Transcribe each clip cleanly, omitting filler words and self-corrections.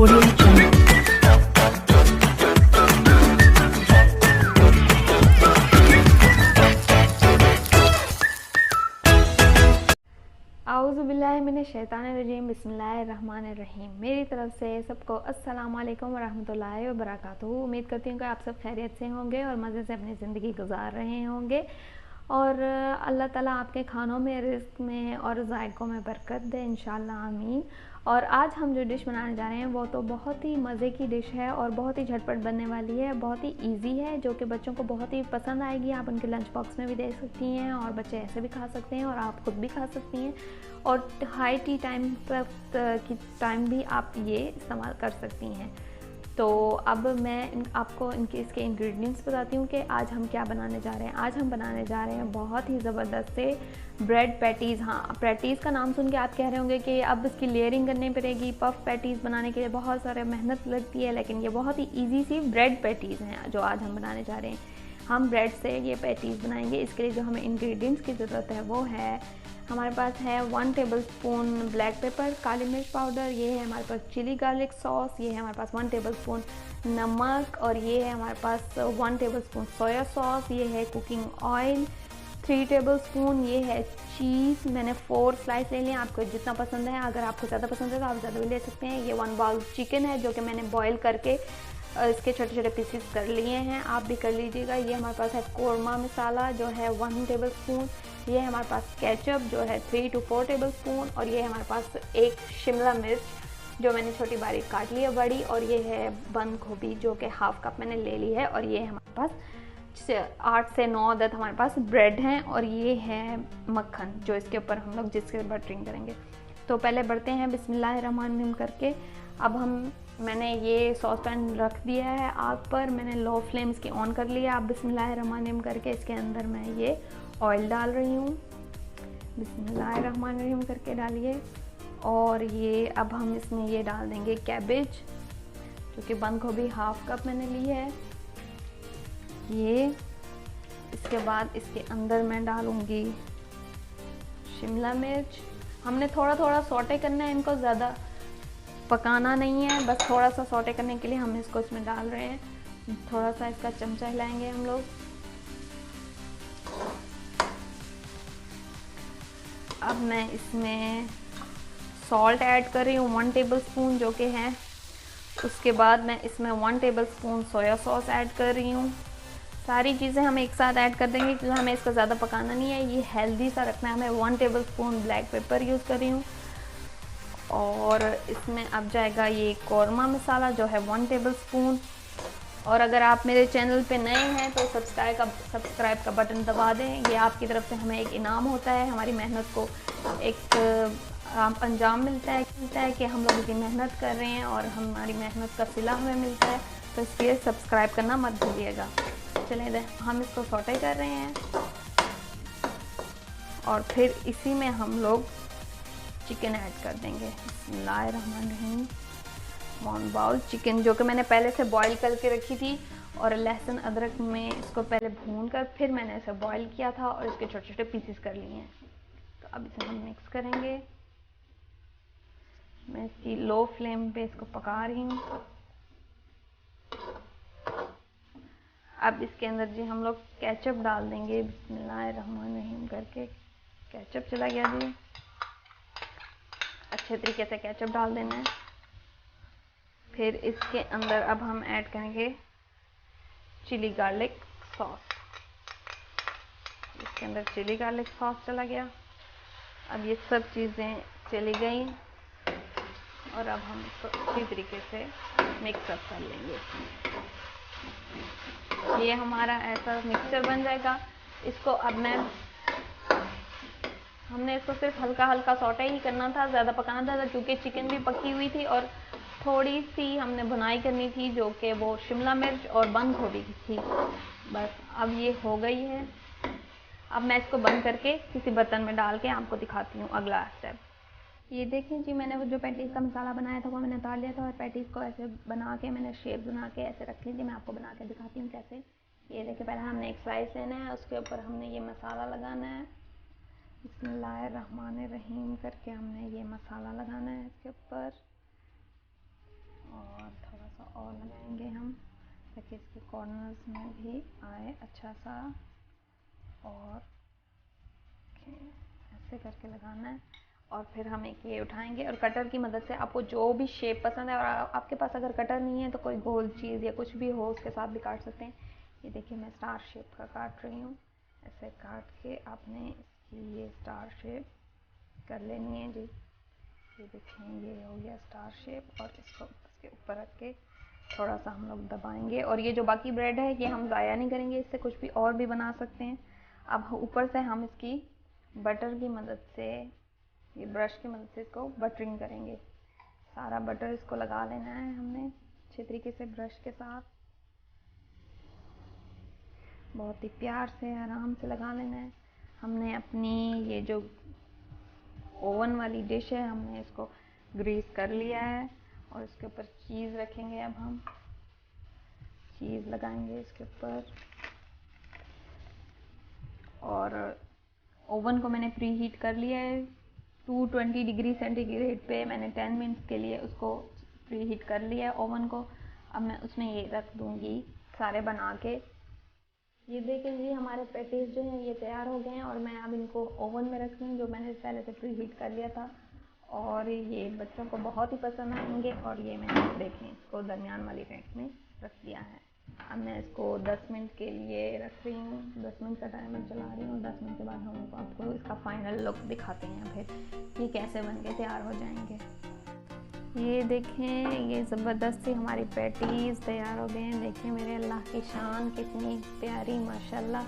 Audio Jungle. आऊज़ुबिल्लाहिमिनश्शैतानिर्रजीम बिस्मिल्लाहिर्रहमानिर्रहीम। मेरी तरफ से सबको अस्सलाम वालेकुम वरहमतुल्लाहि वबरकातुहू। उम्मीद करती हूँ कि आप सब खैरियत से होंगे और मज़े से अपनी ज़िंदगी गुजार रहे होंगे और अल्लाह ताला आपके खानों में, रिज़्क़ में और ज़ायक़ों में बरकत दे इंशाअल्लाह, आमीन। और आज हम जो डिश बनाने जा रहे हैं वो तो बहुत ही मज़े की डिश है और बहुत ही झटपट बनने वाली है, बहुत ही इजी है, जो कि बच्चों को बहुत ही पसंद आएगी। आप उनके लंच बॉक्स में भी दे सकती हैं और बच्चे ऐसे भी खा सकते हैं और आप खुद भी खा सकती हैं और हाई टी टाइम की टाइम भी आप ये इस्तेमाल कर सकती हैं। तो अब मैं आपको इसके इंग्रेडिएंट्स बताती हूँ कि आज हम क्या बनाने जा रहे हैं। आज हम बनाने जा रहे हैं बहुत ही ज़बरदस्त से ब्रेड पैटीज़। हाँ, पैटीज़ का नाम सुन के आप कह रहे होंगे कि अब इसकी लेयरिंग करनी पड़ेगी। पफ पैटीज़ बनाने के लिए बहुत सारे मेहनत लगती है, लेकिन ये बहुत ही ईजी सी ब्रेड पैटीज़ हैं जो आज हम बनाने जा रहे हैं। हम ब्रेड से ये पैटीज़ बनाएंगे। इसके लिए जो हमें इंग्रेडिएंट्स की ज़रूरत है वो है, हमारे पास है 1 टेबलस्पून ब्लैक पेपर, काली मिर्च पाउडर, ये है हमारे पास चिली गार्लिक सॉस, ये है हमारे पास 1 टेबलस्पून नमक और ये है हमारे पास 1 टेबलस्पून सोया सॉस, ये है कुकिंग ऑयल 3 टेबलस्पून, ये है चीज़। मैंने 4 स्लाइस ले लिए, आपको जितना पसंद है। अगर आपको ज़्यादा पसंद है तो आप ज़्यादा भी ले सकते हैं। ये 1 बाउल चिकन है जो कि मैंने बॉईल करके इसके छोटे छोटे पीसेस कर लिए हैं, आप भी कर लीजिएगा। ये हमारे पास है कोरमा मसाला जो है 1 टेबलस्पून, ये है हमारे पास केचप जो है 3 to 4 टेबलस्पून और ये है हमारे पास एक शिमला मिर्च जो मैंने छोटी बारीक काट ली है बड़ी, और ये है बंद गोभी जो कि हाफ कप मैंने ले ली है, और ये है हमारे पास 8 से 9 अदद हमारे पास ब्रेड हैं, और ये है मक्खन जो इसके ऊपर हम लोग जिसके बटरिंग करेंगे। तो पहले बढ़ते हैं बिस्मिल्लाहिर्रहमानिर्रहीम करके। अब मैंने ये सॉस पैन रख दिया है आग पर, मैंने लो फ्लेम इसकी ऑन कर लिया। अब बिस्मिल्लाहिर्रहमानिर्रहीम करके इसके अंदर मैं ये ऑयल डाल रही हूँ। बिस्मिल्लाहिर्रहमानिर्रहीम करके डालिए। और ये अब हम इसमें ये डाल देंगे कैबेज जो कि बंद गोभी हाफ कप मैंने ली है ये। इसके बाद इसके अंदर मैं डालूँगी शिमला मिर्च। हमने थोड़ा थोड़ा सौटे करना है, इनको ज़्यादा पकाना नहीं है, बस थोड़ा सा सौटे करने के लिए हम इसको इसमें डाल रहे हैं। थोड़ा सा इसका चमचा हिलाएंगे हम लोग। अब मैं इसमें सॉल्ट ऐड कर रही हूँ 1 टेबलस्पून जो कि है। उसके बाद मैं इसमें 1 टेबलस्पून सोया सॉस ऐड कर रही हूँ। सारी चीज़ें हम एक साथ ऐड कर देंगे क्योंकि हमें इसको ज़्यादा पकाना नहीं है, ये हेल्दी सा रखना है हमें। 1 टेबलस्पून ब्लैक पेपर यूज़ कर रही हूँ। और इसमें अब जाएगा ये कोरमा मसाला जो है 1 टेबलस्पून। और अगर आप मेरे चैनल पे नए हैं तो सब्सक्राइब का बटन दबा दें, ये आपकी तरफ से हमें एक इनाम होता है, हमारी मेहनत को एक अंजाम मिलता है कि हम लोग इतनी मेहनत कर रहे हैं और हमारी मेहनत का सिला हमें मिलता है, तो इसलिए सब्सक्राइब करना मत भूलिएगा। चलें, हम इसको सौटे कर रहे हैं और फिर इसी में हम लोग चिकन ऐड कर देंगे। बिस्मिल्लाहिर्रहमानिर्रहीम। 1 बाउल चिकन जो कि मैंने पहले से बॉईल करके रखी थी, और लहसुन अदरक में इसको पहले भून कर फिर मैंने इसे बॉईल किया था और इसके छोटे छोटे पीसेस कर लिए हैं। तो अब इसे हम मिक्स करेंगे। मैं इसकी लो फ्लेम पे इसको पका रही हूँ। अब इसके अंदर जी हम लोग केचप डाल देंगे। बिस्मिल्लाहिर्रहमानिर्रहीम करके केचप चला गया जी। अच्छे तरीके से केचप डाल देना है। फिर इसके अंदर अब हम ऐड करेंगे चिली गार्लिक सॉस। इसके अंदर चिली गार्लिक सॉस चला गया। अब ये सब चीज़ें चली गई और अब हम इसको अच्छी तरीके से मिक्सअप कर लेंगे। ये हमारा ऐसा मिक्सचर बन जाएगा। इसको अब हमने इसको सिर्फ हल्का हल्का सौटे ही करना था, ज़्यादा पकाना था क्योंकि चिकन भी पकी हुई थी और थोड़ी सी हमने भुनाई करनी थी जो कि वो शिमला मिर्च और बंद गोभी की थी। बस अब ये हो गई है। अब मैं इसको बंद करके किसी बर्तन में डाल के आपको दिखाती हूँ अगला स्टेप। ये देखें जी, मैंने वो जो पैटीज़ का मसाला बनाया था वो मैंने उतार लिया था और पैटीज़ को ऐसे बना के मैंने शेप बना के ऐसे रख ली थी। मैं आपको बना के दिखाती हूँ कैसे। ये देखिए, पहले हमने एक स्लाइस लेना है, उसके ऊपर हमने ये मसाला लगाना है। बिस्मिल्लाहिर्रहमानिर्रहीम करके हमने ये मसाला लगाना है इसके ऊपर। और थोड़ा सा और लगाएंगे हम ताकि इसके कॉर्नर्स में भी आए अच्छा सा। और ऐसे करके लगाना है। और फिर हम एक ये उठाएंगे और कटर की मदद से आपको जो भी शेप पसंद है, और आपके पास अगर कटर नहीं है तो कोई गोल चीज़ या कुछ भी हो उसके साथ भी काट सकते हैं। ये देखिए मैं स्टार शेप का काट रही हूँ। ऐसे काट के आपने इसकी ये स्टार शेप कर लेनी है जी। ये देखिए ये हो गया स्टार शेप। और इसको इसके ऊपर रख के थोड़ा सा हम लोग दबाएंगे। और ये जो बाकी ब्रेड है ये हम ज़ाया नहीं करेंगे, इससे कुछ भी और भी बना सकते हैं। अब ऊपर से हम इसकी बटर की मदद से, ये ब्रश की मदद से इसको बटरिंग करेंगे। सारा बटर इसको लगा लेना है हमने अच्छे तरीके से ब्रश के साथ। बहुत ही प्यार से आराम से लगा लेना है। हमने अपनी ये जो ओवन वाली डिश है हमने इसको ग्रीस कर लिया है। और इसके ऊपर चीज़ रखेंगे। अब हम चीज़ लगाएंगे इसके ऊपर। और ओवन को मैंने प्री हीट कर लिया है 220 डिग्री सेंटीग्रेड पे। मैंने 10 मिनट्स के लिए उसको प्री हीट कर लिया है ओवन को। अब मैं उसमें ये रख दूँगी सारे बना के। ये देखें जी हमारे पैटीज जो हैं ये तैयार हो गए हैं। और मैं अब इनको ओवन में रख रही हूँ जो मैंने पहले से प्री हीट कर लिया था। और ये बच्चों को बहुत ही पसंद आएंगे। और ये मैंने देखें इसको दरमियान वाली रैक में रख दिया है। अब मैं इसको 10 मिनट के लिए रख रही हूँ। 10 मिनट का टाइमर चला रही हूँ। 10 मिनट के बाद हम आपको इसका फाइनल लुक दिखाते हैं फिर ये कैसे बन के तैयार हो जाएंगे। ये देखें ये ज़बरदस्ती हमारी पैटीज़ तैयार हो गए हैं। देखिए मेरे अल्लाह की शान कितनी प्यारी माशाल्लाह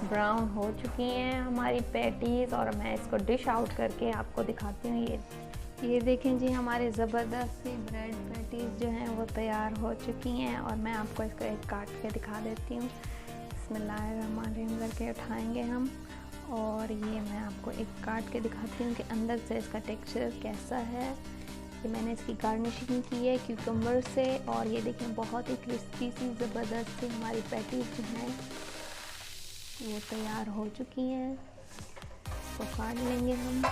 ब्राउन हो चुकी हैं हमारी पैटीज़। और मैं इसको डिश आउट करके आपको दिखाती हूँ। ये देखें जी हमारे ज़बरदस्त सी ब्रेड पैटीज़ जो हैं वो तैयार हो चुकी हैं। और मैं आपको इसको एक काट के दिखा देती हूँ। बिस्मिल्लाहिर्रहमानिर्रहीम करके उठाएंगे हम। और ये मैं आपको एक काट के दिखाती हूँ कि अंदर से इसका टेक्सचर कैसा है। ये मैंने इसकी गार्निशिंग की है क्यूकम्बर से। और ये देखें बहुत ही क्रिस्पी सी ज़बरदस्त सी हमारी पैटीज़ जो हैं वो तैयार हो चुकी हैं। इसको काट लेंगे हम।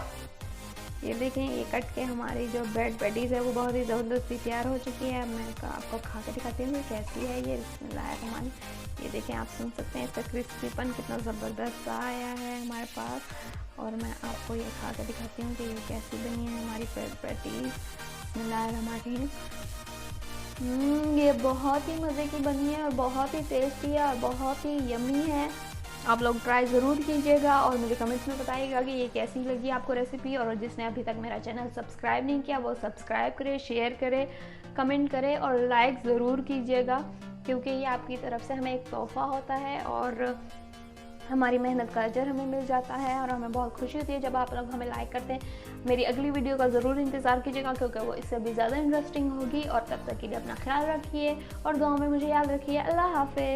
ये देखें ये कट के हमारी जो ब्रेड पैटीज़ है वो बहुत ही ज़बरदस्ती तैयार हो चुकी है। मैं आपको खा के दिखाती हूँ कैसी है ये। बिस्मिल्लाहिर्रहमानिर्रहीम। ये देखें आप सुन सकते हैं इसका क्रिस्पीपन कितना ज़बरदस्त आया है हमारे पास। और मैं आपको ये खा के दिखाती हूँ कि ये कैसी बनी है हमारी ब्रेड पैटीज़। बिस्मिल्लाहिर्रहमानिर्रहीम। ये बहुत ही मज़े की बनी है और बहुत ही टेस्टी है और बहुत ही यमी है। आप लोग ट्राई ज़रूर कीजिएगा और मुझे कमेंट्स में बताइएगा कि ये कैसी लगी आपको रेसिपी। और जिसने अभी तक मेरा चैनल सब्सक्राइब नहीं किया वो सब्सक्राइब करे, शेयर करे, कमेंट करे और लाइक ज़रूर कीजिएगा क्योंकि ये आपकी तरफ से हमें एक तोहफ़ा होता है और हमारी मेहनत का अजर हमें मिल जाता है। और हमें बहुत खुशी होती है जब आप लोग हमें लाइक करते हैं। मेरी अगली वीडियो का ज़रूर इंतज़ार कीजिएगा क्योंकि वो इससे भी ज़्यादा इंटरेस्टिंग होगी। और तब तक के लिए अपना ख्याल रखिए और दुआ में मुझे याद रखिए। अल्लाह हाफ़िज़।